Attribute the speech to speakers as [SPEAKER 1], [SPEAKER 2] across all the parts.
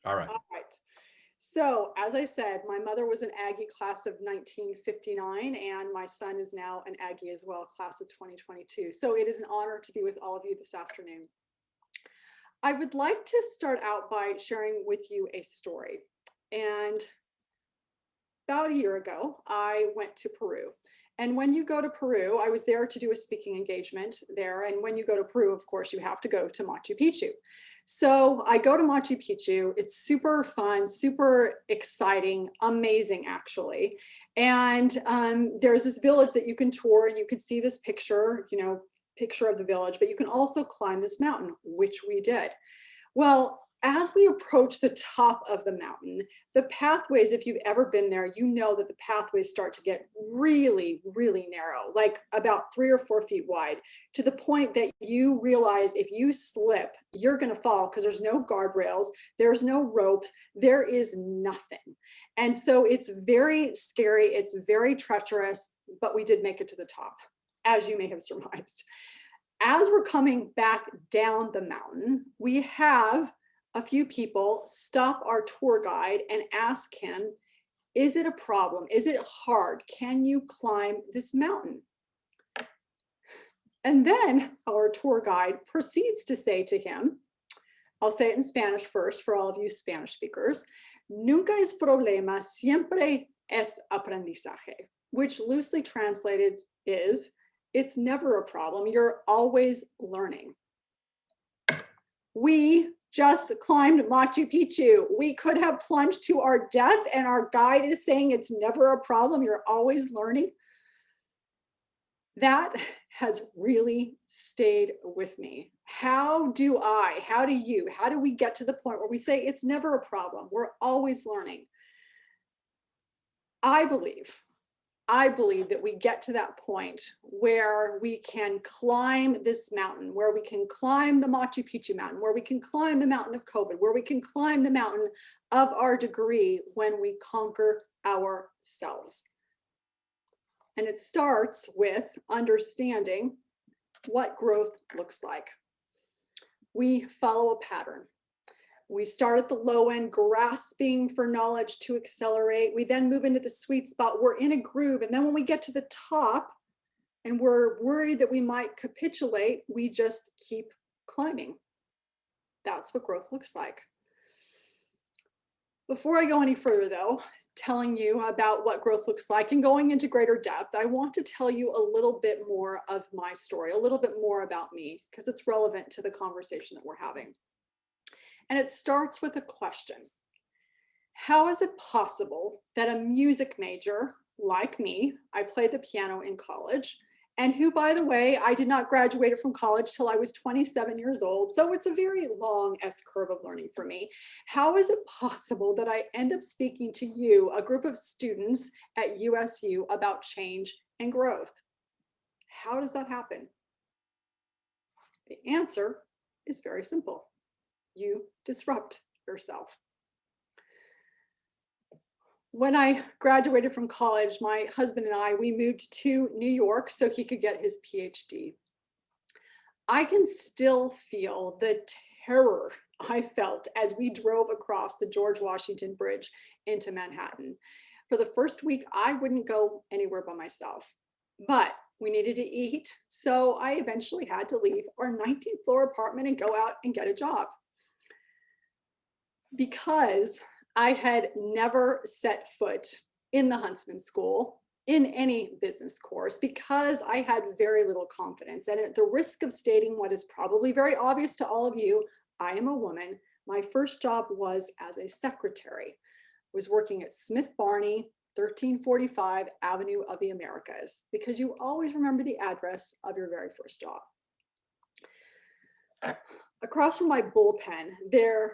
[SPEAKER 1] All right.
[SPEAKER 2] All right. So, as I said, my mother was an Aggie class of 1959, and my son is now an Aggie as well, class of 2022. So, it is an honor to be with all of you this afternoon. I would like to start out by sharing with you a story. And about a year ago, I went to Peru. And when you go to Peru, I was there to do a speaking engagement there. And when you go to Peru, of course, you have to go to Machu Picchu. So I go to Machu Picchu. It's super fun, super exciting, amazing, actually. And there's this village that you can tour, and you can see this picture, picture of the village, but you can also climb this mountain, which we did. Well, as we approach the top of the mountain, the pathways, if you've ever been there, you know that the pathways start to get really, really narrow, like about 3 or 4 feet wide, to the point that you realize if you slip, you're going to fall because there's no guardrails, there's no ropes, there is nothing. And so it's very scary, it's very treacherous, but we did make it to the top, as you may have surmised. As we're coming back down the mountain, we have a few people stop our tour guide and ask him, is it a problem? Is it hard? Can you climb this mountain? And then our tour guide proceeds to say to him, I'll say it in Spanish first for all of you Spanish speakers, nunca es problema, siempre es aprendizaje, which loosely translated is, it's never a problem, you're always learning. We just climbed Machu Picchu. We could have plunged to our death, and our guide is saying it's never a problem, you're always learning. That has really stayed with me. How do we get to the point where we say it's never a problem, we're always learning? I believe that we get to that point where we can climb this mountain, where we can climb the Machu Picchu mountain, where we can climb the mountain of COVID, where we can climb the mountain of our degree when we conquer ourselves. And it starts with understanding what growth looks like. We follow a pattern. We start at the low end, grasping for knowledge to accelerate. We then move into the sweet spot. We're in a groove. And then when we get to the top and we're worried that we might capitulate, we just keep climbing. That's what growth looks like. Before I go any further, though, telling you about what growth looks like and going into greater depth, I want to tell you a little bit more of my story, a little bit more about me, because it's relevant to the conversation that we're having. And it starts with a question. How is it possible that a music major like me, I played the piano in college, and who, by the way, I did not graduate from college till I was 27 years old. So it's a very long S curve of learning for me. How is it possible that I end up speaking to you, a group of students at USU, about change and growth? How does that happen? The answer is very simple. You disrupt yourself. When I graduated from college, my husband and I, we moved to New York so he could get his PhD. I can still feel the terror I felt as we drove across the George Washington Bridge into Manhattan. For the first week, I wouldn't go anywhere by myself, but we needed to eat. So I eventually had to leave our 19th floor apartment and go out and get a job. Because I had never set foot in the Huntsman school, in any business course, because I had very little confidence. And at the risk of stating what is probably very obvious to all of you, I am a woman. My first job was as a secretary. I was working at Smith Barney, 1345 Avenue of the Americas, because you always remember the address of your very first job. Across from my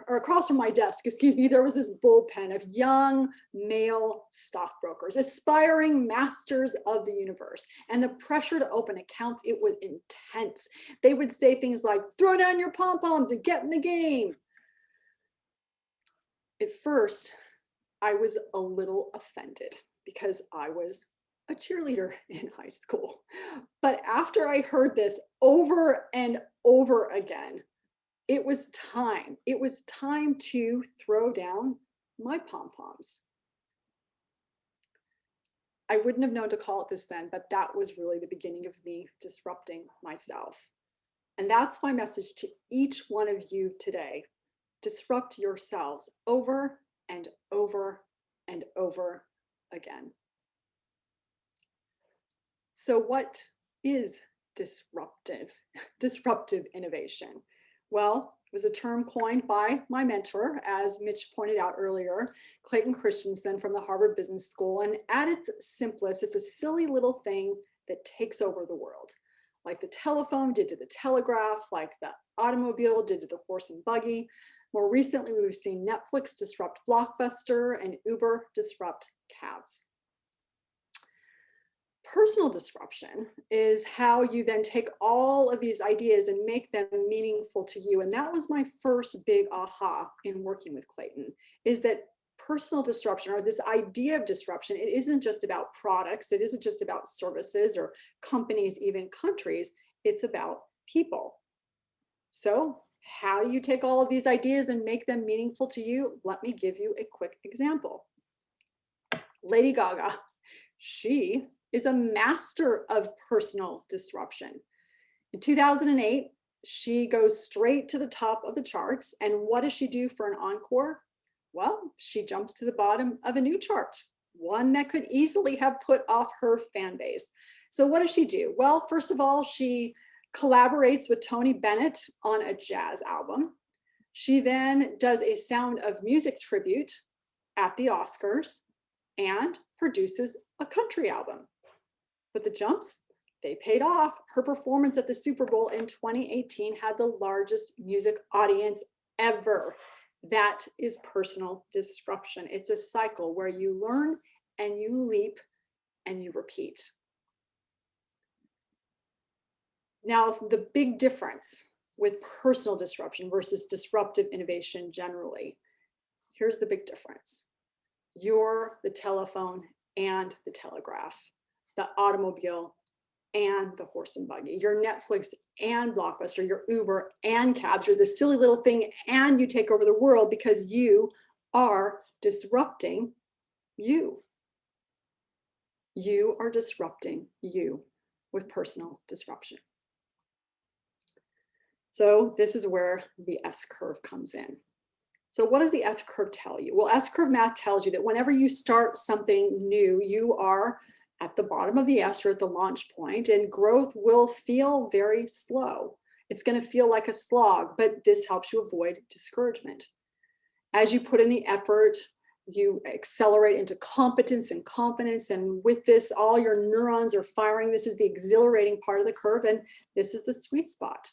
[SPEAKER 2] across from my desk, there was this bullpen of young male stockbrokers, aspiring masters of the universe. And the pressure to open accounts, it was intense. They would say things like, throw down your pom-poms and get in the game. At first, I was a little offended because I was a cheerleader in high school. But after I heard this over and over again, it was time. It was time to throw down my pom-poms. I wouldn't have known to call it this then, but that was really the beginning of me disrupting myself. And that's my message to each one of you today. Disrupt yourselves over and over and over again. So what is disruptive innovation? Well, it was a term coined by my mentor, as Mitch pointed out earlier, Clayton Christensen from the Harvard Business School. And at its simplest, it's a silly little thing that takes over the world. Like the telephone did to the telegraph, like the automobile did to the horse and buggy. More recently, we've seen Netflix disrupt Blockbuster and Uber disrupt cabs. Personal disruption is how you then take all of these ideas and make them meaningful to you. And that was my first big aha in working with Clayton, is that personal disruption, or this idea of disruption, it isn't just about products, it isn't just about services or companies, even countries, it's about people. So how do you take all of these ideas and make them meaningful to you? Let me give you a quick example. Lady Gaga, she is a master of personal disruption. In 2008, she goes straight to the top of the charts. And what does she do for an encore? Well, she jumps to the bottom of a new chart, one that could easily have put off her fan base. So what does she do? Well, first of all, she collaborates with Tony Bennett on a jazz album. She then does a Sound of Music tribute at the Oscars and produces a country album. But the jumps, they paid off. Her performance at the Super Bowl in 2018 had the largest music audience ever. That is personal disruption. It's a cycle where you learn and you leap and you repeat. Now, the big difference with personal disruption versus disruptive innovation generally, here's the big difference. You're the telephone and the telegraph, the automobile and the horse and buggy, your Netflix and Blockbuster, your Uber and cabs, you're the silly little thing and you take over the world because you are disrupting you. You are disrupting you with personal disruption. So this is where the S-curve comes in. So what does the S-curve tell you? Well, S-curve math tells you that whenever you start something new, you are at the bottom of the S or at the launch point, and growth will feel very slow. It's going to feel like a slog, but this helps you avoid discouragement. As you put in the effort, you accelerate into competence and confidence, and with this, all your neurons are firing. This is the exhilarating part of the curve, and this is the sweet spot.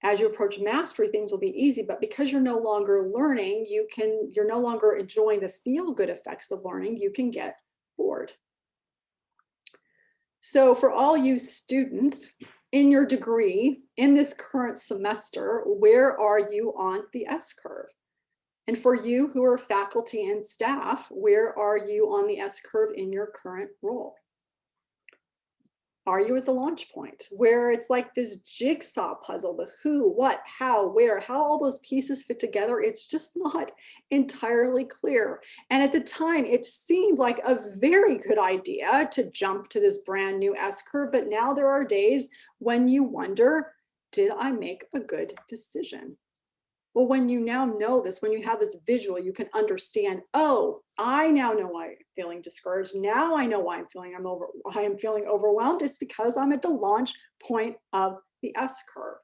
[SPEAKER 2] As you approach mastery, things will be easy, but because you're no longer learning, you're no longer enjoying the feel-good effects of learning, you can get bored. So for all you students in your degree, in this current semester, where are you on the S-curve? And for you who are faculty and staff, where are you on the S-curve in your current role? Are you at the launch point where it's like this jigsaw puzzle, the who, what, how, where, how all those pieces fit together? It's just not entirely clear. And at the time, it seemed like a very good idea to jump to this brand new S-curve. But now there are days when you wonder, did I make a good decision? Well, when you now know this, when you have this visual, you can understand, oh, I now know why I'm feeling discouraged. Now I know why I am feeling overwhelmed. It's because I'm at the launch point of the S-curve.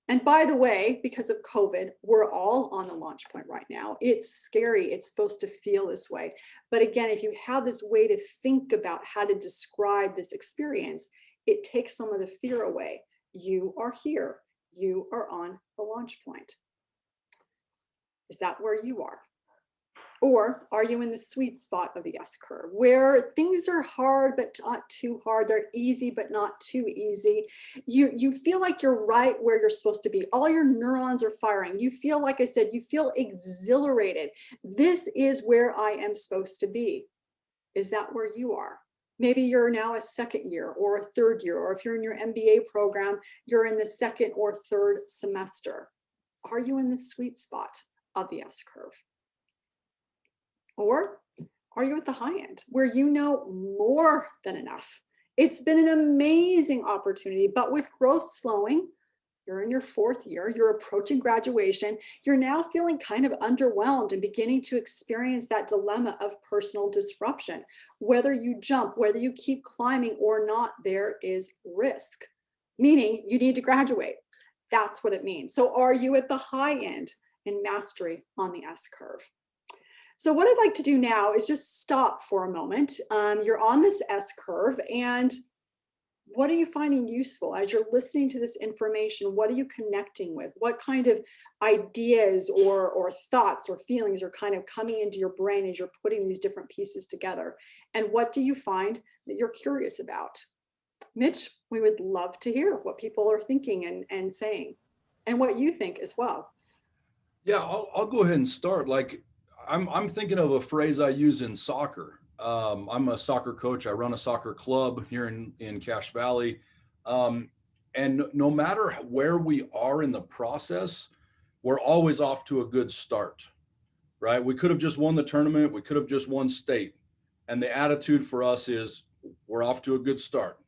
[SPEAKER 2] And by the way, because of COVID, we're all on the launch point right now. It's scary. It's supposed to feel this way. But again, if you have this way to think about how to describe this experience, it takes some of the fear away. You are here. You are on the launch point. Is that where you are? Or are you in the sweet spot of the S-curve where things are hard, but not too hard? They're easy, but not too easy. You feel like you're right where you're supposed to be. All your neurons are firing. You feel, like I said, you feel exhilarated. This is where I am supposed to be. Is that where you are? Maybe you're now a second year or a third year, or if you're in your MBA program, you're in the second or third semester. are you in the sweet spot of the S curve? Or are you at the high end where you know more than enough? It's been an amazing opportunity, but with growth slowing, you're in your fourth year, you're approaching graduation, you're now feeling kind of underwhelmed and beginning to experience that dilemma of personal disruption. Whether you jump, whether you keep climbing or not, there is risk, meaning you need to graduate. That's what it means. So, are you at the high end in mastery on the S curve? So, what I'd like to do now is just stop for a moment. You're on this S curve, and what are you finding useful as you're listening to this information? What are you connecting with? What kind of ideas or thoughts or feelings are kind of coming into your brain as you're putting these different pieces together? And what do you find that you're curious about? Mitch, we would love to hear what people are thinking and saying, and what you think as well.
[SPEAKER 1] Yeah, I'll go ahead and start. Like, I'm thinking of a phrase I use in soccer. I'm a soccer coach. I run a soccer club here in Cache Valley. And no matter where we are in the process, we're always off to a good start, right? We could have just won the tournament. We could have just won state. And the attitude for us is we're off to a good start.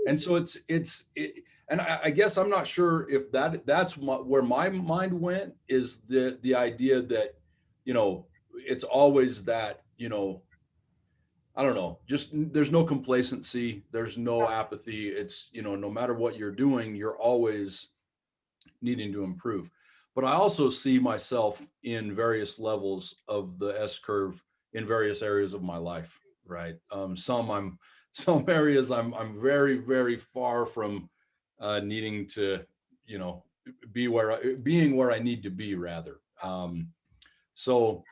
[SPEAKER 1] And so and I guess I'm not sure if that's where my mind went, is the idea that, it's always that, I don't know, just there's no complacency, there's no apathy. It's, no matter what you're doing, you're always needing to improve. But I also see myself in various levels of the S curve in various areas of my life, right? Some areas I'm very, very far from needing to, you know, being where I need to be, rather. So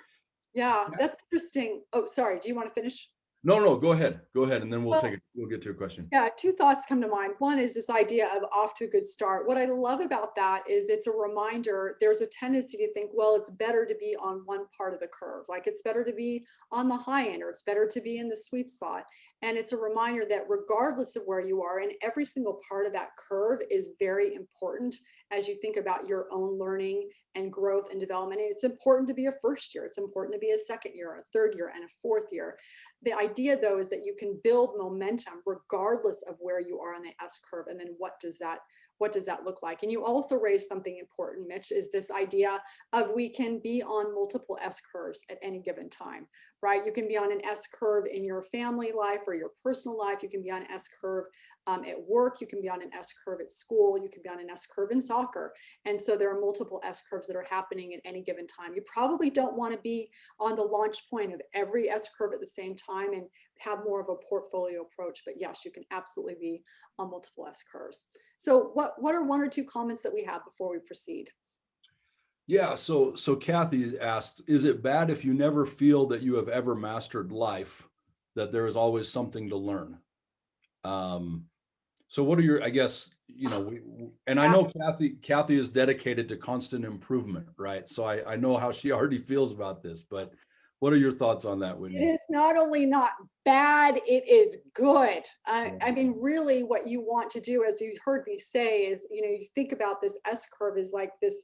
[SPEAKER 2] Yeah, that's interesting. Oh, sorry. Do you want to finish?
[SPEAKER 1] no, go ahead, and then we'll get to your question.
[SPEAKER 2] Yeah, two thoughts come to mind. One is this idea of off to a good start. What I love about that is it's a reminder. There's a tendency to think, well, it's better to be on one part of the curve. Like it's better to be on the high end, or it's better to be in the sweet spot. And it's a reminder that regardless of where you are, and every single part of that curve is very important as you think about your own learning and growth and development. And it's important to be a first year. It's important to be a second year, a third year, and a fourth year. The idea, though, is that you can build momentum regardless of where you are on the S curve. And then what does that look like? And you also raised something important, Mitch, is this idea of we can be on multiple S curves at any given time, right? You can be on an S curve in your family life or your personal life. You can be on an S curve at work. You can be on an S curve at school. You can be on an S curve in soccer. And so there are multiple S curves that are happening at any given time. You probably don't want to be on the launch point of every S curve at the same time and have more of a portfolio approach. But yes, you can absolutely be on multiple S curves. So what are one or two comments that we have before we proceed?
[SPEAKER 1] Yeah, so Kathy asked, is it bad if you never feel that you have ever mastered life, that there is always something to learn? So what are your, I guess, and I
[SPEAKER 2] Yeah.
[SPEAKER 1] know Kathy is dedicated to constant improvement, right? So I know how she already feels about this, but what are your thoughts on that,
[SPEAKER 2] It
[SPEAKER 1] Whitney?
[SPEAKER 2] is not only not bad, it is good. I mean, really what you want to do, as you heard me say, is, you think about this S curve is like this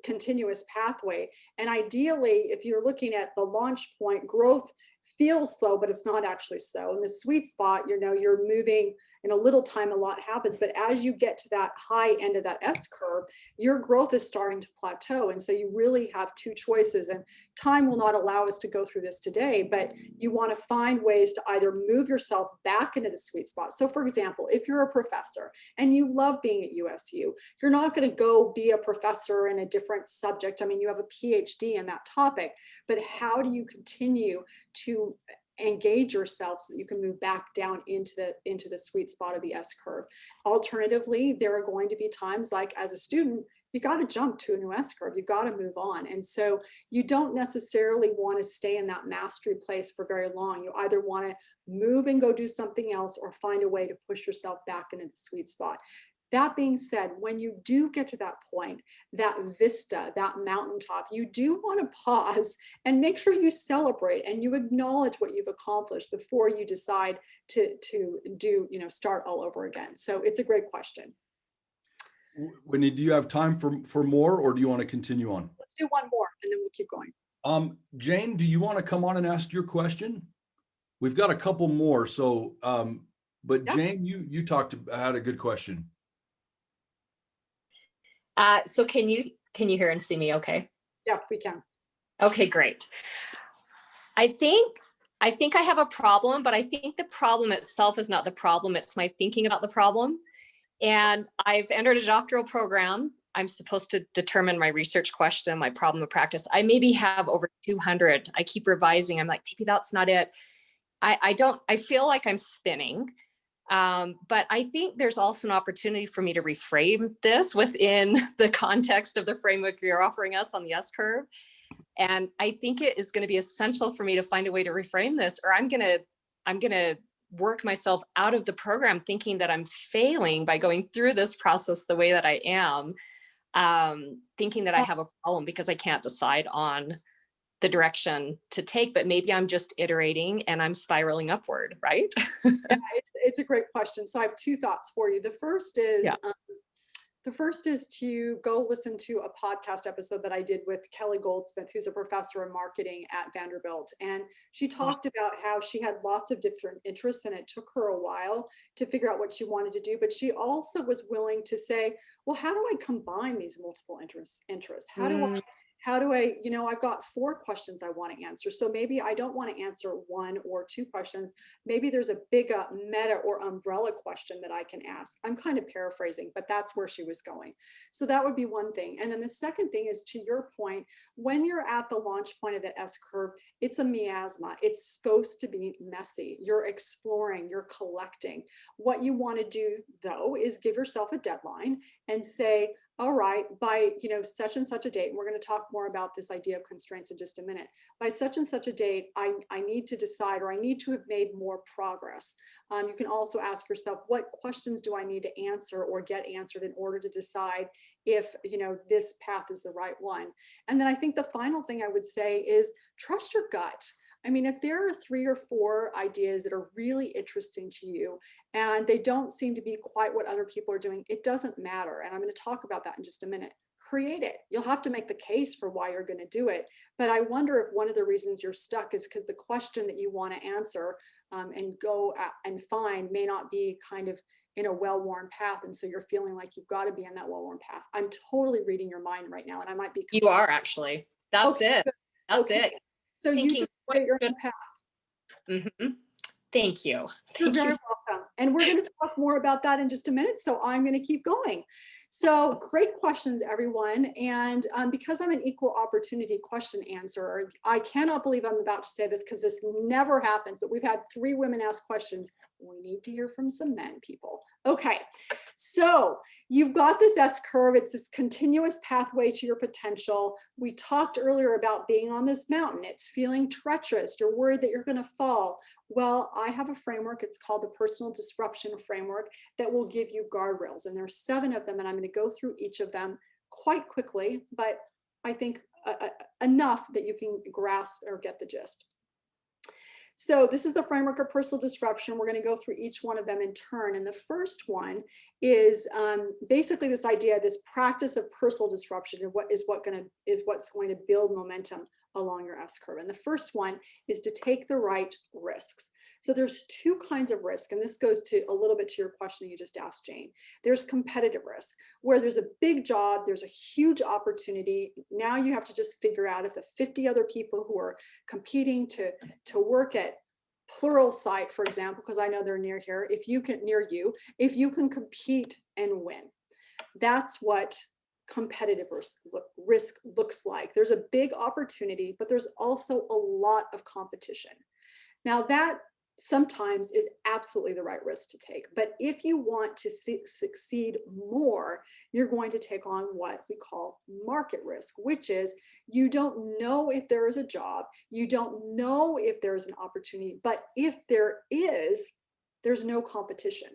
[SPEAKER 2] continuous pathway. And ideally, if you're looking at the launch point, growth feels slow, but it's not actually so. In the sweet spot, you're moving in a little time, a lot happens. But as you get to that high end of that S curve, your growth is starting to plateau. And so you really have two choices. And time will not allow us to go through this today, but you want to find ways to either move yourself back into the sweet spot. So for example, if you're a professor and you love being at USU, you're not going to go be a professor in a different subject. I mean, you have a PhD in that topic, but how do you continue to engage yourself so that you can move back down into the sweet spot of the S curve? Alternatively, there are going to be times like as a student, you got to jump to a new S curve. You got to move on. And so you don't necessarily want to stay in that mastery place for very long. You either want to move and go do something else or find a way to push yourself back into the sweet spot. That being said, when you do get to that point, that vista, that mountaintop, you do want to pause and make sure you celebrate and you acknowledge what you've accomplished before you decide to do, start all over again. So it's a great question.
[SPEAKER 1] Whitney, do you have time for more, or do you want to continue on?
[SPEAKER 2] Let's do one more and then we'll keep going.
[SPEAKER 1] Jane, do you want to come on and ask your question? We've got a couple more. So, but
[SPEAKER 2] Yeah.
[SPEAKER 1] Jane, you had a good question.
[SPEAKER 3] So can you hear and see me okay?
[SPEAKER 2] Yeah, we can.
[SPEAKER 3] Okay, great. I think I have a problem, but I think the problem itself is not the problem. It's my thinking about the problem. And I've entered a doctoral program. I'm supposed to determine my research question, my problem of practice. I maybe have over 200. I keep revising. I'm like, maybe that's not it. I feel like I'm spinning. But I think there's also an opportunity for me to reframe this within the context of the framework you're offering us on the S-curve. And I think it is going to be essential for me to find a way to reframe this, or I'm going to work myself out of the program thinking that I'm failing by going through this process the way that I am, thinking that I have a problem because I can't decide on the direction to take, but maybe I'm just iterating and I'm spiraling upward, right?
[SPEAKER 2] Yeah, it's a great question. So I have two thoughts for you. The first is to go listen to a podcast episode that I did with Kelly Goldsmith, who's a professor of marketing at Vanderbilt. And she talked about how she had lots of different interests and it took her a while to figure out what she wanted to do. But she also was willing to say, well, how do I combine these multiple interests? How do I, I've got 4 questions I want to answer. So maybe I don't want to answer 1 or 2 questions. Maybe there's a big meta or umbrella question that I can ask. I'm kind of paraphrasing, but that's where she was going. So that would be one thing. And then the second thing is, to your point, when you're at the launch point of the S-curve, it's a miasma. It's supposed to be messy. You're exploring, you're collecting. What you want to do, though, is give yourself a deadline and say, all right, by such and such a date, and we're going to talk more about this idea of constraints in just a minute. By such and such a date, I need to decide, or I need to have made more progress. You can also ask yourself, what questions do I need to answer or get answered in order to decide if this path is the right one? And then I think the final thing I would say is trust your gut. I mean, if there are 3 or 4 ideas that are really interesting to you and they don't seem to be quite what other people are doing, it doesn't matter. And I'm going to talk about that in just a minute. Create it. You'll have to make the case for why you're going to do it. But I wonder if one of the reasons you're stuck is because the question that you want to answer and go and find may not be kind of in a well-worn path. And so you're feeling like you've got to be in that well-worn path. I'm totally reading your mind right now. And I might be.
[SPEAKER 3] You are actually. That's it. That's it.
[SPEAKER 2] So you just create your own path.
[SPEAKER 3] Mm-hmm. Thank you.
[SPEAKER 2] You're very welcome. And we're going to talk more about that in just a minute. So I'm going to keep going. So great questions, everyone. And because I'm an equal opportunity question answerer, I cannot believe I'm about to say this because this never happens, but we've had 3 women ask questions. We need to hear from some men, people. Okay, so you've got this S-curve. It's this continuous pathway to your potential. We talked earlier about being on this mountain. It's feeling treacherous. You're worried that you're going to fall. Well, I have a framework. It's called the Personal Disruption Framework that will give you guardrails. And there's 7 of them, and I'm going to go through each of them quite quickly, but I think enough that you can grasp or get the gist. So this is the framework of personal disruption. We're going to go through each one of them in turn. And the first one is basically this idea, this practice of personal disruption, and what's going to build momentum along your S-curve. And the first one is to take the right risks. So there's 2 kinds of risk, and this goes to a little bit to your question that you just asked, Jane. There's competitive risk, where there's a big job, there's a huge opportunity. Now you have to just figure out if the 50 other people who are competing to work at Pluralsight, for example, because I know they're near here, if you can compete and win. That's what competitive risk looks like. There's a big opportunity, but there's also a lot of competition. Now that sometimes is absolutely the right risk to take. But if you want to succeed more, you're going to take on what we call market risk, which is you don't know if there is a job, you don't know if there's an opportunity, but if there is, there's no competition.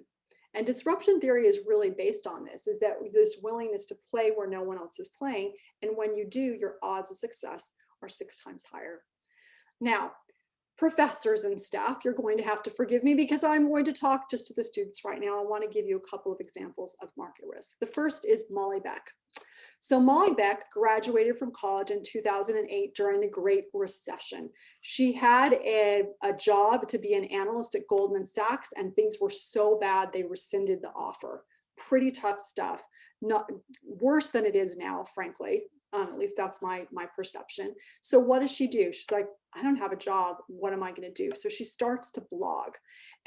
[SPEAKER 2] And disruption theory is really based on this, is that this willingness to play where no one else is playing. And when you do, your odds of success are 6 times higher. Now, Professors and staff, you're going to have to forgive me because I'm going to talk just to the students right now. I want to give you a couple of examples of market risk. The first is Molly Beck. So Molly Beck graduated from college in 2008 during the Great Recession. She had a job to be an analyst at Goldman Sachs, and things were so bad they rescinded the offer. Pretty tough stuff. Not worse than it is now, frankly. At least that's my perception. So what does she do? She's like, I don't have a job. What am I going to do? So she starts to blog.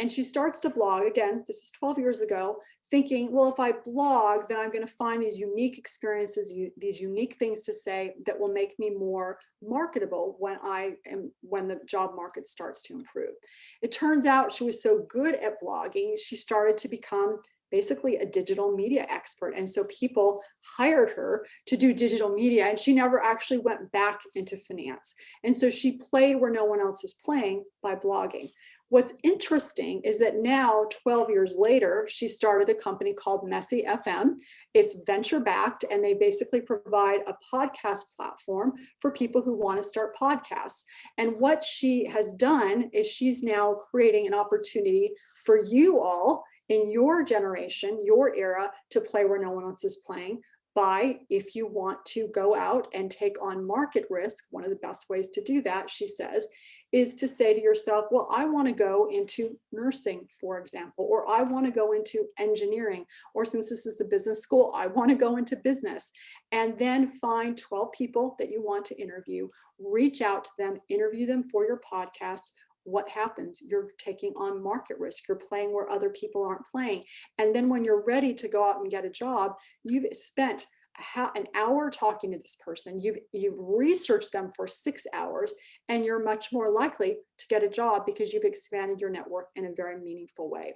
[SPEAKER 2] And she starts to blog, again, this is 12 years ago, thinking, well, if I blog, then I'm going to find these unique experiences, these unique things to say that will make me more marketable when the job market starts to improve. It turns out she was so good at blogging, she started to become basically a digital media expert. And so people hired her to do digital media, and she never actually went back into finance. And so she played where no one else was playing by blogging. What's interesting is that now, 12 years later, she started a company called Messy FM. It's venture backed, and they basically provide a podcast platform for people who want to start podcasts. And what she has done is she's now creating an opportunity for you all in your generation, your era, to play where no one else is playing by, if you want to go out and take on market risk, one of the best ways to do that, she says, is to say to yourself, well, I want to go into nursing, for example, or I want to go into engineering, or since this is the business school, I want to go into business. And then find 12 people that you want to interview, reach out to them, interview them for your podcast. What happens? You're taking on market risk. You're playing where other people aren't playing. And then when you're ready to go out and get a job, you've spent an hour talking to this person. You've researched them for 6 hours, and you're much more likely to get a job because you've expanded your network in a very meaningful way.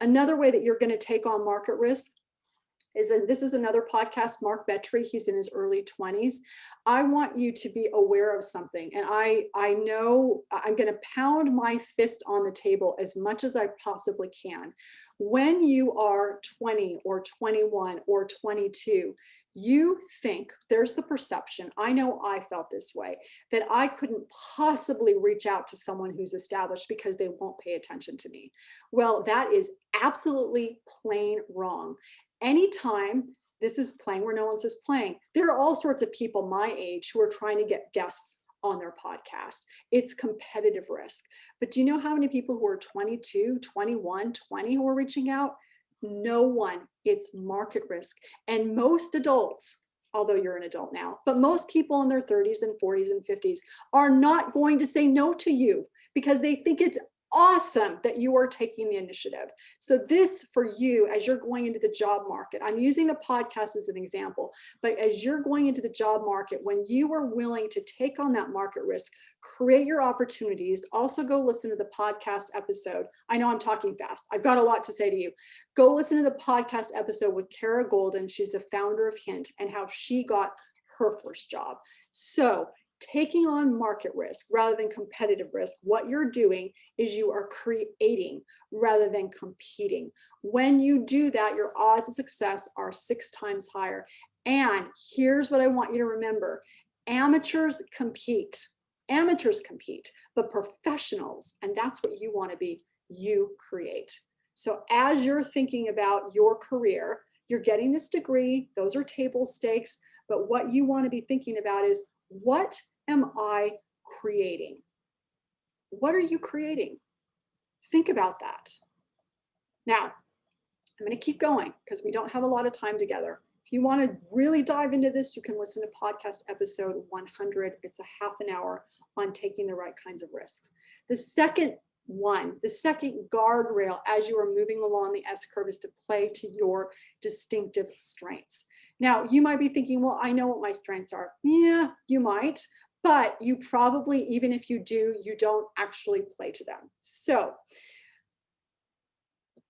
[SPEAKER 2] Another way that you're going to take on market risk is, and this is another podcast, Mark Betry, he's in his early 20s. I want you to be aware of something. And I know I'm going to pound my fist on the table as much as I possibly can. When you are 20 or 21 or 22, you think, there's the perception, I know I felt this way, that I couldn't possibly reach out to someone who's established because they won't pay attention to me. Well, that is absolutely plain wrong. Anytime, this is playing where no one says playing, there are all sorts of people my age who are trying to get guests on their podcast. It's competitive risk. But do you know how many people who are 22, 21, 20 who are reaching out? No one. It's market risk. And most adults, although you're an adult now, but most people in their 30s and 40s and 50s are not going to say no to you because they think it's awesome that you are taking the initiative. So this for you, as you're going into the job market, I'm using the podcast as an example, but as you're going into the job market, when you are willing to take on that market risk, create your opportunities, also go listen to the podcast episode. I know I'm talking fast. I've got a lot to say to you. Go listen to the podcast episode with Kara Golden. She's the founder of Hint, and how she got her first job. So taking on market risk rather than competitive risk, what you're doing is you are creating rather than competing. When you do that, your odds of success are 6 times higher. And here's what I want you to remember. Amateurs compete, but professionals, and that's what you want to be, you create. So as you're thinking about your career, you're getting this degree, those are table stakes, but what you want to be thinking about is, what am I creating? What are you creating? Think about that. Now, I'm going to keep going because we don't have a lot of time together. If you want to really dive into this, you can listen to podcast episode 100. It's a half an hour on taking the right kinds of risks. The second guardrail as you are moving along the S curve is to play to your distinctive strengths. Now, you might be thinking, well, I know what my strengths are. Yeah, you might, but you probably, even if you do, you don't actually play to them. So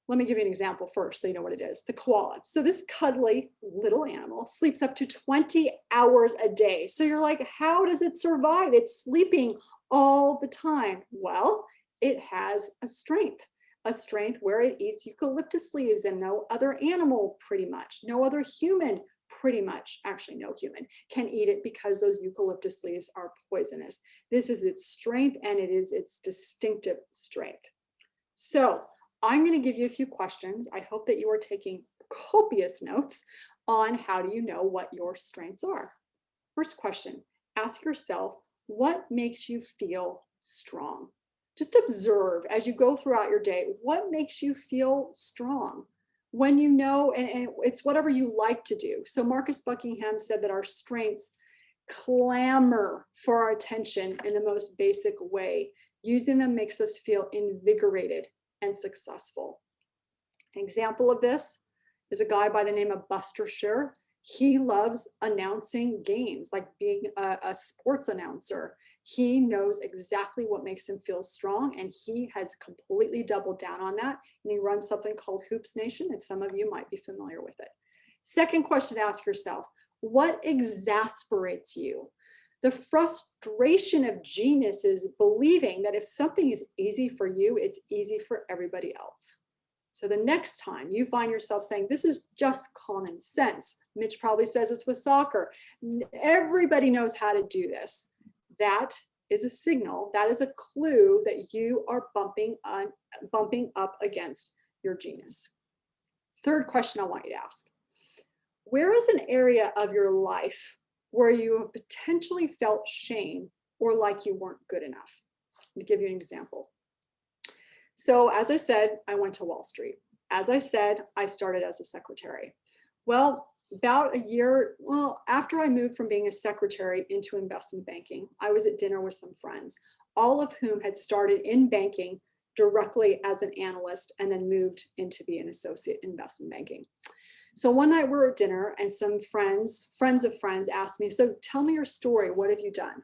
[SPEAKER 2] let me give you an example first so you know what it is. The koala. So this cuddly little animal sleeps up to 20 hours a day. So you're like, how does it survive? It's sleeping all the time. Well, it has a strength where it eats eucalyptus leaves, and no other animal, pretty much, no other human pretty much, actually no human, can eat it because those eucalyptus leaves are poisonous. This is its strength, and it is its distinctive strength. So I'm going to give you a few questions. I hope that you are taking copious notes on how do you know what your strengths are. First question, ask yourself, what makes you feel strong? Just observe as you go throughout your day, what makes you feel strong? When you know, and it's whatever you like to do. So Marcus Buckingham said that our strengths clamor for our attention in the most basic way. Using them makes us feel invigorated and successful. An example of this is a guy by the name of Buster Scher. He loves announcing games, like being a sports announcer. He knows exactly what makes him feel strong, and he has completely doubled down on that. And he runs something called Hoops Nation, and some of you might be familiar with it. Second question to ask yourself, what exasperates you? The frustration of genius is believing that if something is easy for you, it's easy for everybody else. So the next time you find yourself saying, this is just common sense, Mitch probably says this with soccer, everybody knows how to do this. That is a signal, that is a clue that you are bumping up against your genius. Third question I want you to ask, where is an area of your life where you have potentially felt shame or like you weren't good enough? Let me give you an example. So as I said, I went to Wall Street. As I said, I started as a secretary. Well, about a year, after I moved from being a secretary into investment banking, I was at dinner with some friends, all of whom had started in banking directly as an analyst and then moved into being an associate in investment banking. So one night we were at dinner and some friends of friends asked me, so tell me your story, what have you done?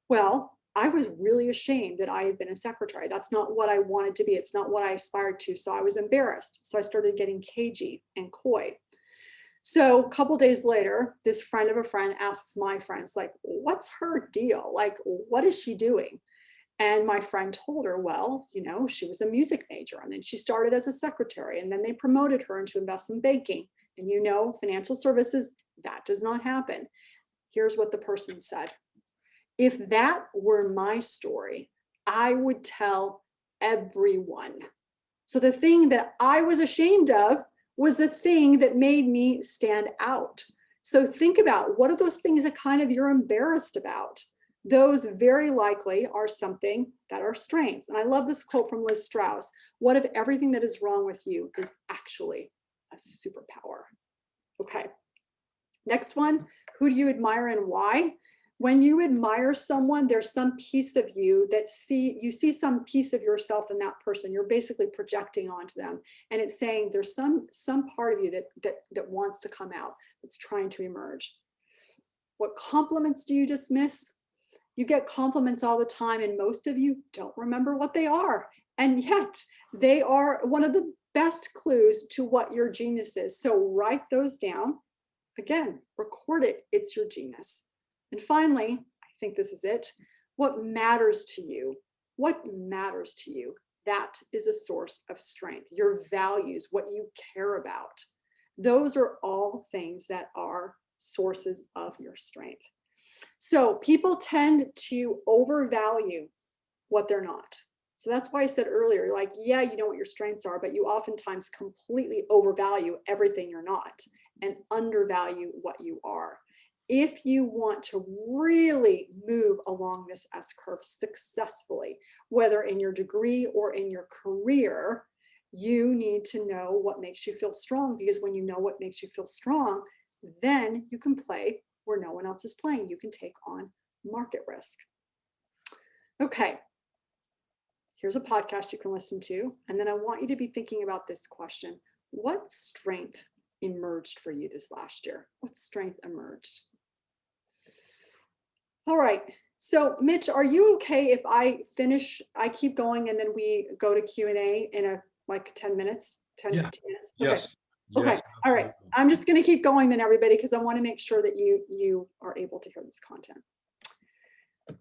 [SPEAKER 2] Well, I was really ashamed that I had been a secretary. That's not what I wanted to be. It's not what I aspired to. So I was embarrassed. So I started getting cagey and coy. So a couple days later, this friend of a friend asks my friends, like, what's her deal? Like, what is she doing? And my friend told her, well, you know, she was a music major and then she started as a secretary and then they promoted her into investment banking. And you know, financial services, that does not happen. Here's what the person said. If that were my story, I would tell everyone. So the thing that I was ashamed of was the thing that made me stand out. So think about what are those things that kind of you're embarrassed about? Those very likely are something that are strengths. And I love this quote from Liz Strauss. What if everything that is wrong with you is actually a superpower? Okay. Next one, who do you admire and why? When you admire someone, there's some piece of you that you see some piece of yourself in that person. You're basically projecting onto them. And it's saying there's some part of you that wants to come out, that's trying to emerge. What compliments do you dismiss? You get compliments all the time, and most of you don't remember what they are. And yet they are one of the best clues to what your genius is. So write those down. Again, record it. It's your genius. And finally, I think this is it. What matters to you? What matters to you? That is a source of strength. Your values, what you care about. Those are all things that are sources of your strength. So people tend to overvalue what they're not. So that's why I said earlier, like, yeah, you know what your strengths are, but you oftentimes completely overvalue everything you're not and undervalue what you are. If you want to really move along this S-curve successfully, whether in your degree or in your career, you need to know what makes you feel strong, because when you know what makes you feel strong, then you can play where no one else is playing. You can take on market risk. Okay, here's a podcast you can listen to. And then I want you to be thinking about this question. What strength emerged for you this last year? What strength emerged? All right. So Mitch, are you okay if I keep going and then we go to Q&A in like 10 minutes, 10,
[SPEAKER 1] Yeah.
[SPEAKER 2] 15 minutes? Okay.
[SPEAKER 1] Yes.
[SPEAKER 2] Okay.
[SPEAKER 1] Yes,
[SPEAKER 2] All right. I'm just going to keep going then, everybody, because I want to make sure that you are able to hear this content.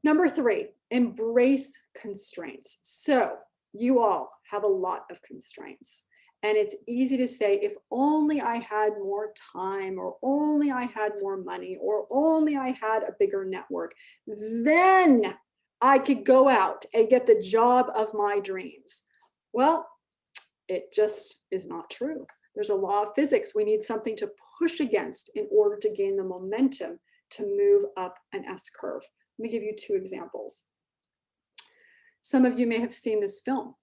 [SPEAKER 2] Number 3, embrace constraints. So you all have a lot of constraints. And it's easy to say, if only I had more time, or only I had more money, or only I had a bigger network, then I could go out and get the job of my dreams. Well, it just is not true. There's a law of physics. We need something to push against in order to gain the momentum to move up an S curve. Let me give you two examples. Some of you may have seen this film,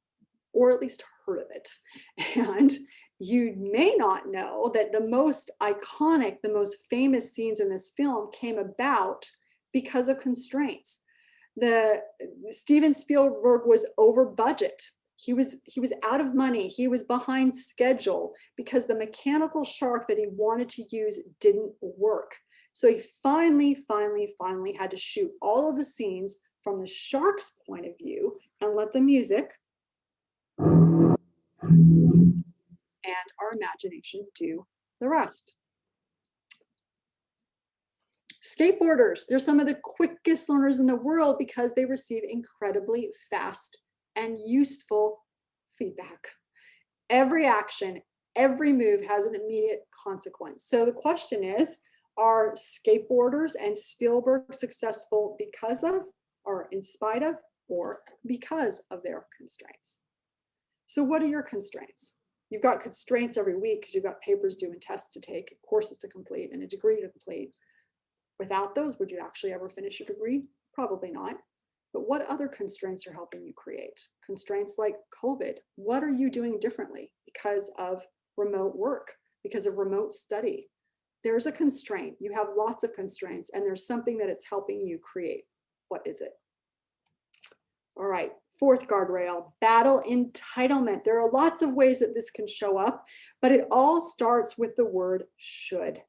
[SPEAKER 2] or at least heard of it. And you may not know that the most iconic, the most famous scenes in this film came about because of constraints. Steven Spielberg was over budget. He was out of money. He was behind schedule because the mechanical shark that he wanted to use didn't work. So he finally had to shoot all of the scenes from the shark's point of view and let the music and our imagination do the rest. Skateboarders, they're some of the quickest learners in the world because they receive incredibly fast and useful feedback. Every action, every move has an immediate consequence. So the question is, are skateboarders and Spielberg successful because of, or in spite of, or because of their constraints? So what are your constraints? You've got constraints every week because you've got papers due and tests to take, courses to complete, and a degree to complete. Without those, would you actually ever finish your degree? Probably not. But what other constraints are helping you create? Constraints like COVID. What are you doing differently because of remote work, because of remote study? There's a constraint. You have lots of constraints, and there's something that it's helping you create. What is it? All right, fourth guardrail, battle entitlement. There are lots of ways that this can show up, but it all starts with the word should.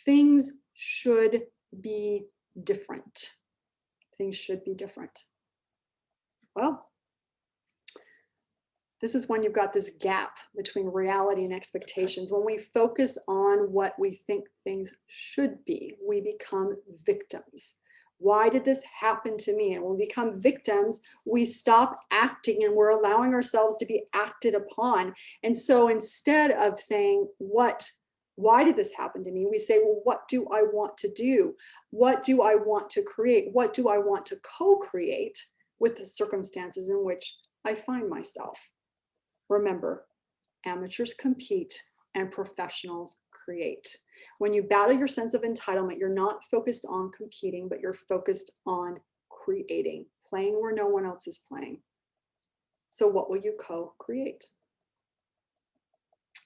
[SPEAKER 2] Things should be different. Things should be different. Well, this is when you've got this gap between reality and expectations. When we focus on what we think things should be, we become victims. Why did this happen to me? And when we become victims, we stop acting and we're allowing ourselves to be acted upon. And so instead of saying, why did this happen to me? We say, well, what do I want to do? What do I want to create? What do I want to co-create with the circumstances in which I find myself? Remember, amateurs compete and professionals create. When you battle your sense of entitlement, you're not focused on competing, but you're focused on creating, playing where no one else is playing. So what will you co-create?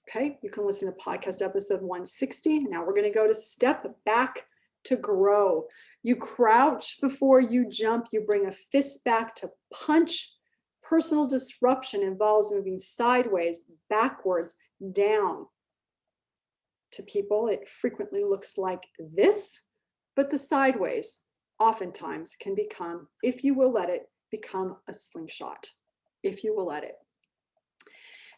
[SPEAKER 2] Okay, you can listen to podcast episode 160. Now we're going to go to step back to grow. You crouch before you jump. You bring a fist back to punch. Personal disruption involves moving sideways, backwards, down. To people, it frequently looks like this, but the sideways oftentimes can become, if you will let it, become a slingshot, if you will let it.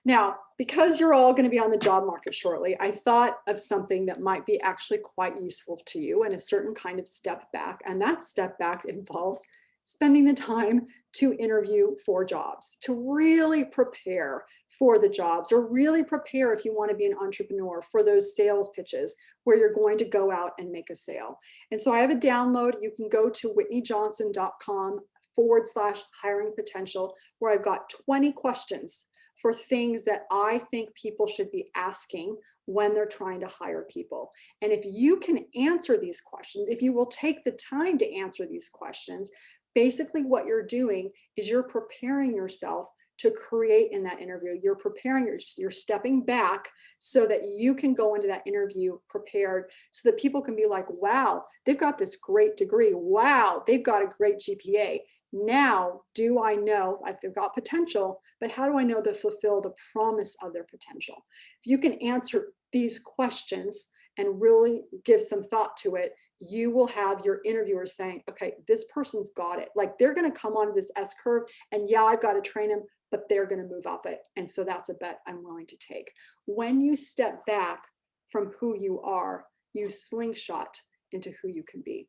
[SPEAKER 2] Now, because you're all going to be on the job market shortly, I thought of something that might be actually quite useful to you and a certain kind of step back. And that step back involves spending the time to interview for jobs, to really prepare for the jobs, or really prepare if you want to be an entrepreneur for those sales pitches where you're going to go out and make a sale. And so I have a download. You can go to whitneyjohnson.com/hiring potential, where I've got 20 questions for things that I think people should be asking when they're trying to hire people. And if you can answer these questions, if you will take the time to answer these questions, basically what you're doing is you're preparing yourself to create in that interview. You're preparing, you're stepping back so that you can go into that interview prepared, so that people can be like, wow, they've got this great degree. Wow, they've got a great GPA. Now, do I know they've got potential, but how do I know to fulfill the promise of their potential? If you can answer these questions and really give some thought to it, you will have your interviewers saying, okay, this person's got it. Like, they're going to come onto this S curve, and yeah, I've got to train them, but they're going to move up it. And so that's a bet I'm willing to take. When you step back from who you are, you slingshot into who you can be.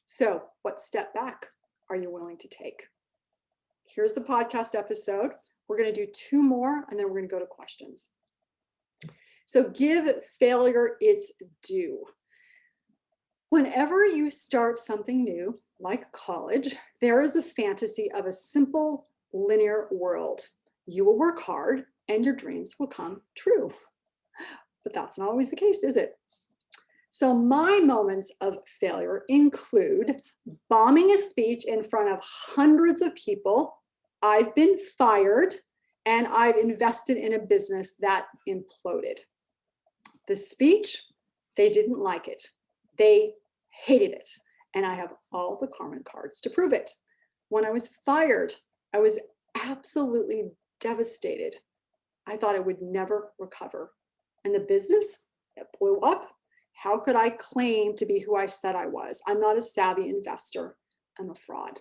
[SPEAKER 2] So what step back are you willing to take? Here's the podcast episode. We're going to do 2 more, and then we're going to go to questions. So give failure its due. Whenever you start something new, like college, there is a fantasy of a simple linear world. You will work hard and your dreams will come true. But that's not always the case, is it? So my moments of failure include bombing a speech in front of hundreds of people. I've been fired, and I've invested in a business that imploded. The speech, they didn't like it. They hated it. And I have all the Karman cards to prove it. When I was fired, I was absolutely devastated. I thought I would never recover. And the business, it blew up. How could I claim to be who I said I was? I'm not a savvy investor. I'm a fraud.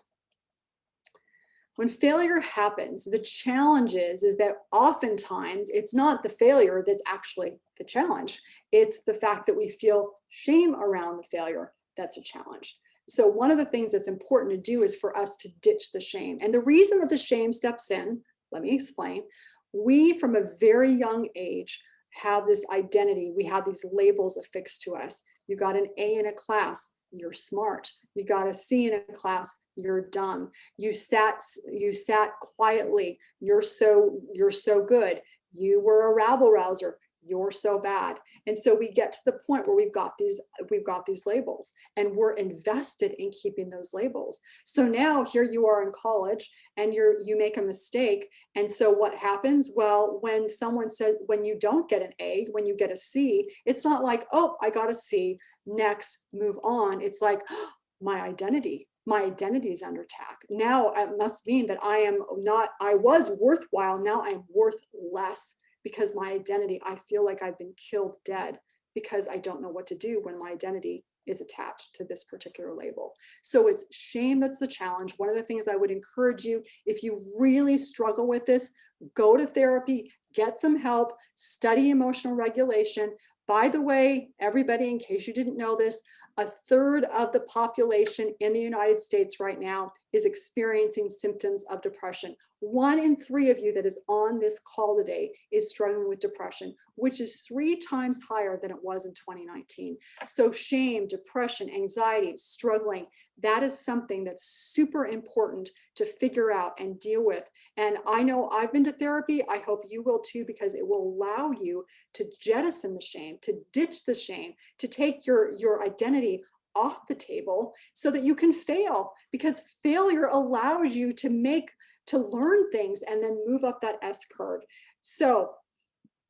[SPEAKER 2] When failure happens, the challenge is that oftentimes it's not the failure that's actually the challenge. It's the fact that we feel shame around the failure that's a challenge. So one of the things that's important to do is for us to ditch the shame. And the reason that the shame steps in, let me explain. We, from a very young age, have this identity. We have these labels affixed to us. You got an A in a class, you're smart. You got a C in a class, you're dumb. You sat quietly, you're so good. You were a rabble rouser, you're so bad. And so we get to the point where we've got these labels, and we're invested in keeping those labels. So now here you are in college, and you make a mistake. And so what happens? Well, when someone says, when you don't get an A, when you get a C, it's not like, oh, I got a C, next, move on. It's like, oh, my identity is under attack. Now it must mean that I was worthwhile. Now I'm worth less, because my identity, I feel like I've been killed dead because I don't know what to do when my identity is attached to this particular label. So it's shame that's the challenge. One of the things I would encourage you, if you really struggle with this, go to therapy, get some help, study emotional regulation. By the way, everybody, in case you didn't know this, 1/3 of the population in the United States right now is experiencing symptoms of depression. 1 in 3 of you that is on this call today is struggling with depression, which is 3 times higher than it was in 2019. So shame, depression, anxiety, struggling, that is something that's super important to figure out and deal with. And I know I've been to therapy. I hope you will too, because it will allow you to jettison the shame, to ditch the shame, to take your identity off the table so that you can fail, because failure allows you to learn things and then move up that S curve. So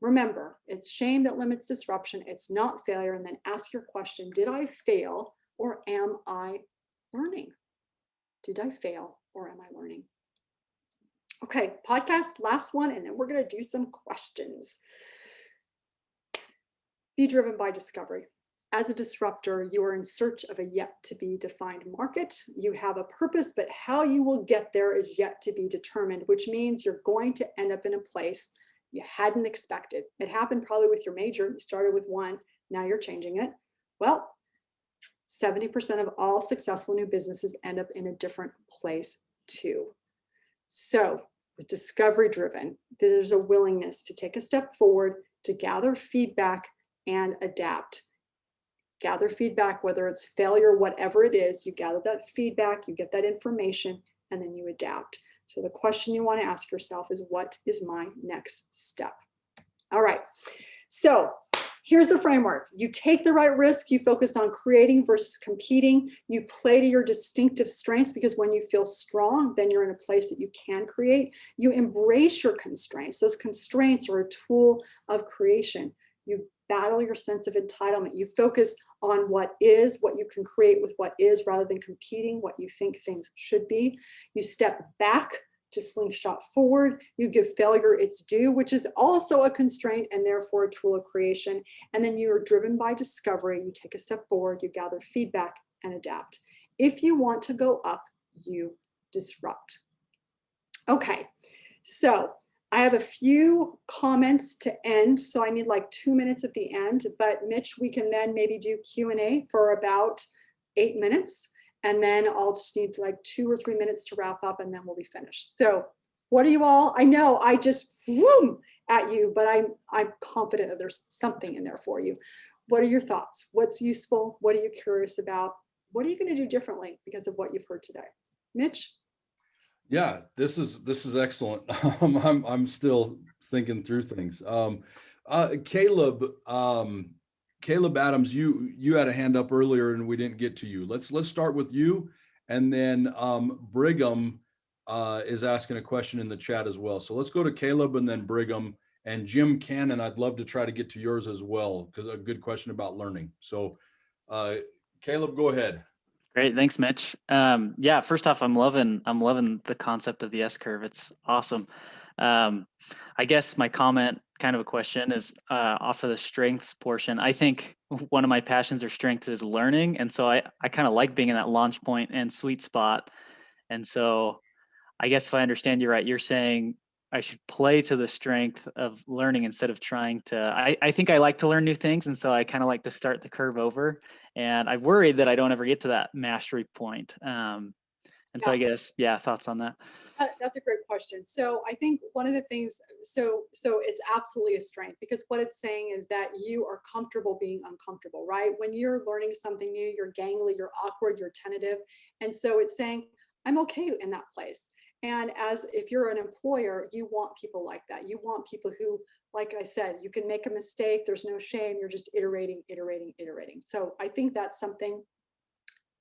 [SPEAKER 2] remember, it's shame that limits disruption. It's not failure. And then ask your question, did I fail or am I learning? Did I fail or am I learning? Okay, podcast, last one, and then we're going to do some questions. Be driven by discovery. As a disruptor, you are in search of a yet to be defined market. You have a purpose, but how you will get there is yet to be determined, which means you're going to end up in a place you hadn't expected. It happened probably with your major. You started with 1, now you're changing it. Well, 70% of all successful new businesses end up in a different place too. So with discovery driven, there's a willingness to take a step forward, to gather feedback and adapt. Gather feedback, whether it's failure, whatever it is, you gather that feedback, you get that information, and then you adapt. So the question you want to ask yourself is, what is my next step? All right. So here's the framework. You take the right risk, you focus on creating versus competing, you play to your distinctive strengths, because when you feel strong, then you're in a place that you can create. You embrace your constraints. Those constraints are a tool of creation. You battle your sense of entitlement. You focus on what is, what you can create with what is, rather than competing what you think things should be. You step back to slingshot forward. You give failure its due, which is also a constraint and therefore a tool of creation. And then you are driven by discovery. You take a step forward, you gather feedback and adapt. If you want to go up, you disrupt. Okay, so I have a few comments to end, so I need like 2 minutes at the end, but Mitch, we can then maybe do Q&A for about 8 minutes, and then I'll just need like 2 or 3 minutes to wrap up, and then we'll be finished. So What are you all? I know I just whoom at you, but I'm confident that there's something in there for you. What are your thoughts? What's useful? What are you curious about? What are you going to do differently because of what you've heard today? Mitch?
[SPEAKER 1] Yeah, this is excellent. I'm still thinking through things. Caleb, Caleb Adams, you had a hand up earlier and we didn't get to you. Let's start with you, and then Brigham is asking a question in the chat as well. So let's go to Caleb and then Brigham, and Jim Cannon. I'd love to try to get to yours as well because a good question about learning. So Caleb, go ahead.
[SPEAKER 4] Great, thanks, Mitch. Yeah, first off, I'm loving the concept of the S curve. It's awesome. I guess my comment, kind of a question, is off of the strengths portion. I think one of my passions or strengths is learning, and so I kind of like being in that launch point and sweet spot. And so, I guess if I understand you right, you're saying I should play to the strength of learning instead of trying to. I think I like to learn new things, and so I kind of like to start the curve over. And I'm worried that I don't ever get to that mastery point. And so I guess, yeah, thoughts on that.
[SPEAKER 2] That's a great question. So I think one of the things, so it's absolutely a strength, because what it's saying is that you are comfortable being uncomfortable, right? When you're learning something new, you're gangly, you're awkward, you're tentative. And so it's saying, I'm okay in that place. And as if you're an employer, you want people like that. You want people who, like I said, you can make a mistake. There's no shame. You're just iterating. So I think that's something.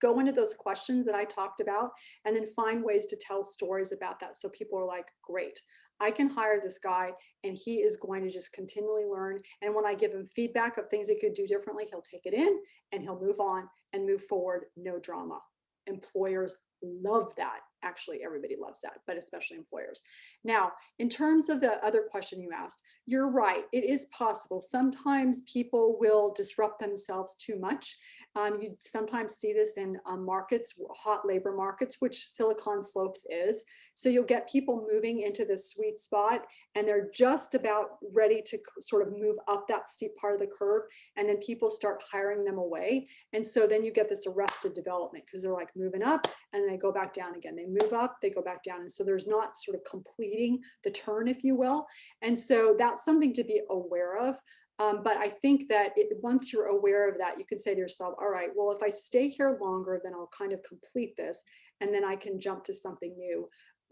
[SPEAKER 2] Go into those questions that I talked about and then find ways to tell stories about that. So people are like, great, I can hire this guy and he is going to just continually learn. And when I give him feedback of things he could do differently, he'll take it in and he'll move on and move forward. No drama. Employers love that. Actually, everybody loves that, but especially employers. Now, in terms of the other question you asked, you're right. It is possible. Sometimes people will disrupt themselves too much. You sometimes see this in markets, hot labor markets, which Silicon Slopes is. So you'll get people moving into the sweet spot and they're just about ready to sort of move up that steep part of the curve. And then people start hiring them away. And so then you get this arrested development because they're like moving up and they go back down again. They move up, they go back down. And so there's not sort of completing the turn, if you will. And so that's something to be aware of. But I think that once you're aware of that, you can say to yourself, all right, well, if I stay here longer, then I'll kind of complete this and then I can jump to something new.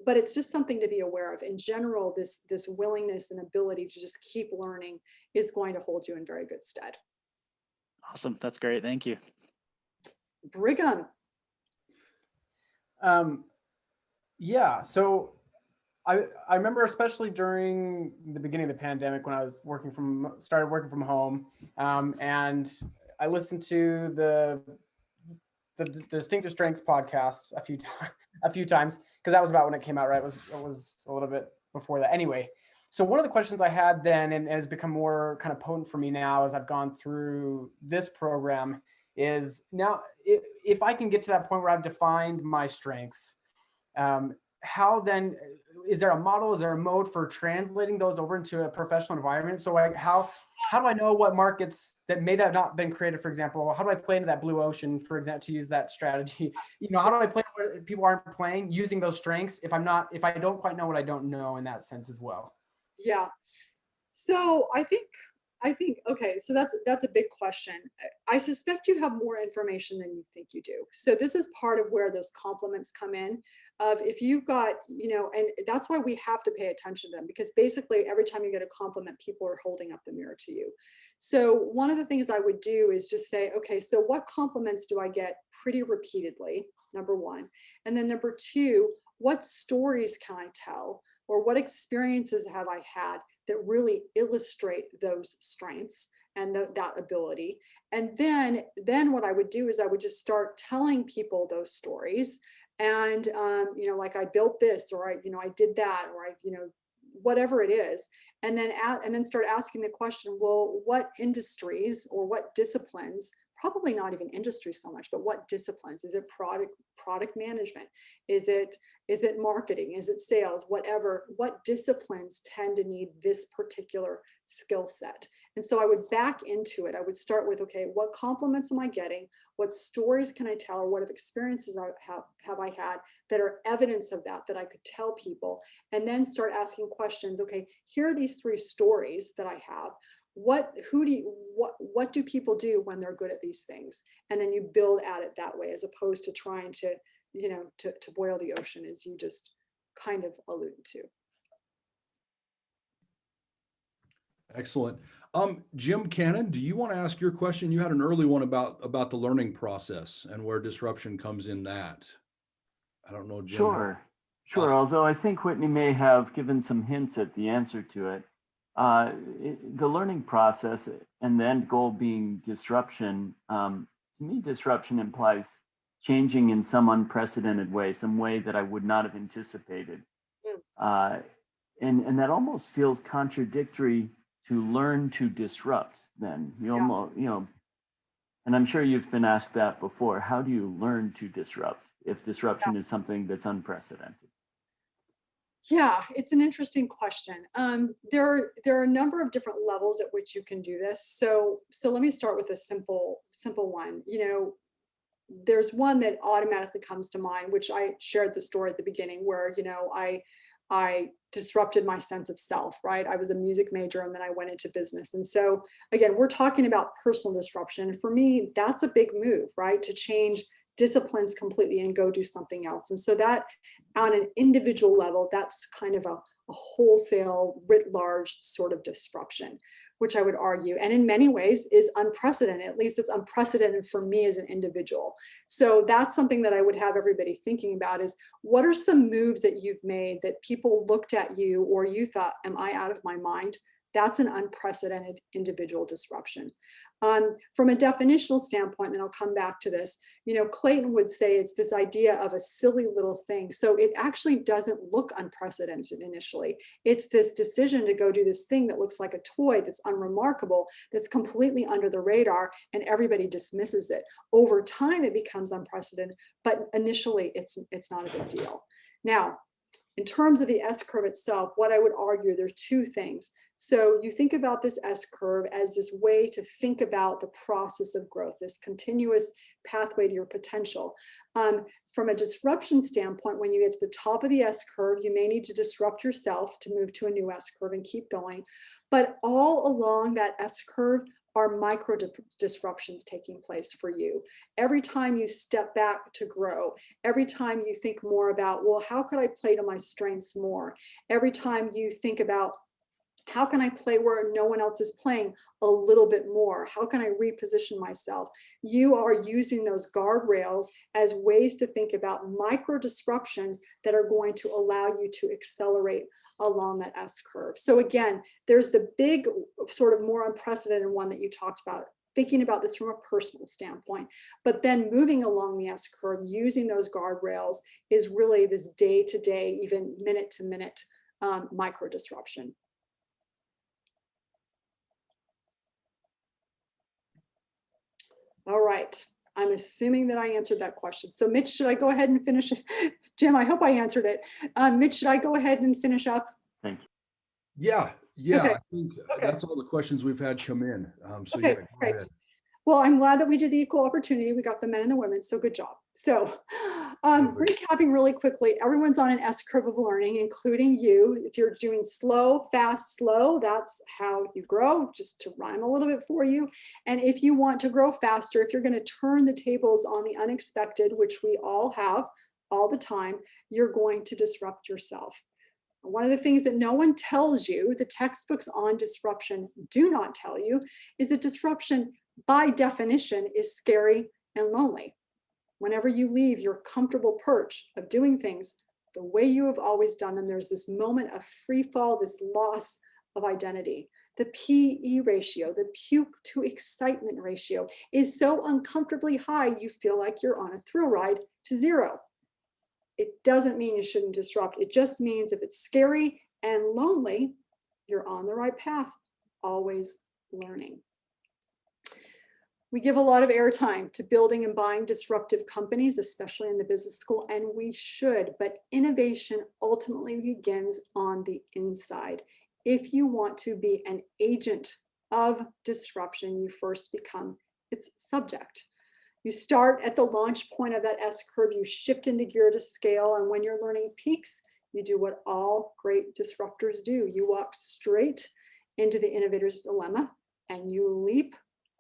[SPEAKER 2] But it's just something to be aware of. In general, this willingness and ability to just keep learning is going to hold you in very good stead.
[SPEAKER 4] Awesome. That's great. Thank you.
[SPEAKER 2] Brigham.
[SPEAKER 5] Yeah, so I remember, especially during the beginning of the pandemic, when I was started working from home, and I listened to the Distinctive Strengths podcast a few times, because that was about when it came out, right? It was a little bit before that. Anyway, so one of the questions I had then, and has become more kind of potent for me now as I've gone through this program, is now if I can get to that point where I've defined my strengths, how then, is there a model, is there a mode for translating those over into a professional environment? So like how do I know what markets that may have not been created, for example, how do I play into that blue ocean, for example, to use that strategy? How do I play where people aren't playing using those strengths if I don't quite know what I don't know in that sense as well?
[SPEAKER 2] Yeah. So I think, okay, so that's a big question. I suspect you have more information than you think you do. So this is part of where those compliments come in, of if you've got, and that's why we have to pay attention to them, because basically every time you get a compliment, people are holding up the mirror to you. So one of the things I would do is just say, okay, so what compliments do I get pretty repeatedly, number one? And then number two, what stories can I tell? Or what experiences have I had that really illustrate those strengths and that ability? And then what I would do is I would just start telling people those stories. And, like I built this, or I did that, or whatever it is. And then start asking the question, well, what industries or what disciplines, probably not even industry so much, but what disciplines? Is it product management? Is it marketing? Is it sales? Whatever, what disciplines tend to need this particular skill set? And so I would back into it. I would start with, okay, what compliments am I getting? What stories can I tell, or what experiences have I had that are evidence of that I could tell people, and then start asking questions. Okay, here are these 3 stories that I have. What do people do when they're good at these things? And then you build at it that way, as opposed to trying to, to boil the ocean, as you just kind of alluded to.
[SPEAKER 1] Excellent. Jim Cannon, do you want to ask your question? You had an early one about the learning process and where disruption comes in that. I don't know, Jim.
[SPEAKER 6] Sure.
[SPEAKER 1] Awesome.
[SPEAKER 6] Although I think Whitney may have given some hints at the answer to it. The learning process and the end goal being disruption, to me, disruption implies changing in some unprecedented way, some way that I would not have anticipated. And that almost feels contradictory to learn to disrupt then. You almost, and I'm sure you've been asked that before. How do you learn to disrupt if disruption is something that's unprecedented?
[SPEAKER 2] Yeah, it's an interesting question. There are a number of different levels at which you can do this. So let me start with a simple one. There's one that automatically comes to mind, which I shared the story at the beginning, where I disrupted my sense of self, right? I was a music major and then I went into business. And so again, we're talking about personal disruption. For me, that's a big move, right? To change disciplines completely and go do something else. And so that on an individual level, that's kind of a wholesale, writ large sort of disruption, which I would argue, and in many ways is unprecedented. At least it's unprecedented for me as an individual. So that's something that I would have everybody thinking about, is what are some moves that you've made that people looked at you or you thought, am I out of my mind? That's an unprecedented individual disruption. From a definitional standpoint, and I'll come back to this, Clayton would say it's this idea of a silly little thing. So it actually doesn't look unprecedented initially. It's this decision to go do this thing that looks like a toy, that's unremarkable, that's completely under the radar, and everybody dismisses it. Over time, it becomes unprecedented, but initially it's not a big deal. Now, in terms of the S-curve itself, what I would argue, there are 2 things. So you think about this S-curve as this way to think about the process of growth, this continuous pathway to your potential. From a disruption standpoint, when you get to the top of the S-curve, you may need to disrupt yourself to move to a new S-curve and keep going. But all along that S-curve are micro disruptions taking place for you. Every time you step back to grow, every time you think more about, well, how could I play to my strengths more? Every time you think about, how can I play where no one else is playing a little bit more? How can I reposition myself? You are using those guardrails as ways to think about micro disruptions that are going to allow you to accelerate along that S-curve. So again, there's the big sort of more unprecedented one that you talked about, thinking about this from a personal standpoint, but then moving along the S-curve, using those guardrails is really this day-to-day, even minute-to-minute micro disruption. All right, I'm assuming that I answered that question. So Mitch, should I go ahead and finish it? Jim, I hope I answered it. Mitch, should I go ahead and finish up?
[SPEAKER 6] Thank you.
[SPEAKER 1] Yeah,
[SPEAKER 2] Okay.
[SPEAKER 1] I think that's all the questions we've had come in. So
[SPEAKER 2] Okay,
[SPEAKER 1] yeah, go
[SPEAKER 2] great.
[SPEAKER 1] ahead.
[SPEAKER 2] Well, I'm glad that we did the equal opportunity. We got the men and the women, so good job. So recapping really quickly, everyone's on an S-curve of learning, including you. If you're doing slow, fast, slow, that's how you grow, just to rhyme a little bit for you. And if you want to grow faster, if you're going to turn the tables on the unexpected, which we all have all the time, you're going to disrupt yourself. One of the things that no one tells you, the textbooks on disruption do not tell you, is that disruption by definition is scary and lonely. Whenever you leave your comfortable perch of doing things the way you have always done them, there's this moment of free fall, this loss of identity. The PE ratio, the puke to excitement ratio, is so uncomfortably high, you feel like you're on a thrill ride to 0. It doesn't mean you shouldn't disrupt. It just means if it's scary and lonely, you're on the right path, always learning. We give a lot of airtime to building and buying disruptive companies, especially in the business school, and we should, but innovation ultimately begins on the inside. If you want to be an agent of disruption, you first become its subject. You start at the launch point of that S curve, you shift into gear to scale, and when your learning peaks, you do what all great disruptors do. You walk straight into the innovator's dilemma and you leap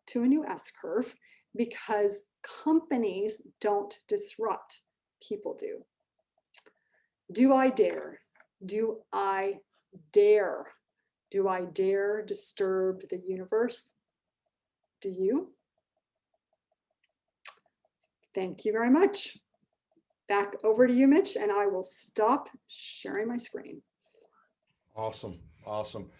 [SPEAKER 2] to a new S curve, because companies don't disrupt, people do. Do I dare? Do I dare? Do I dare disturb the universe? Do you? Thank you very much. Back over to you, Mitch, and I will stop sharing my screen.
[SPEAKER 1] Awesome. Awesome.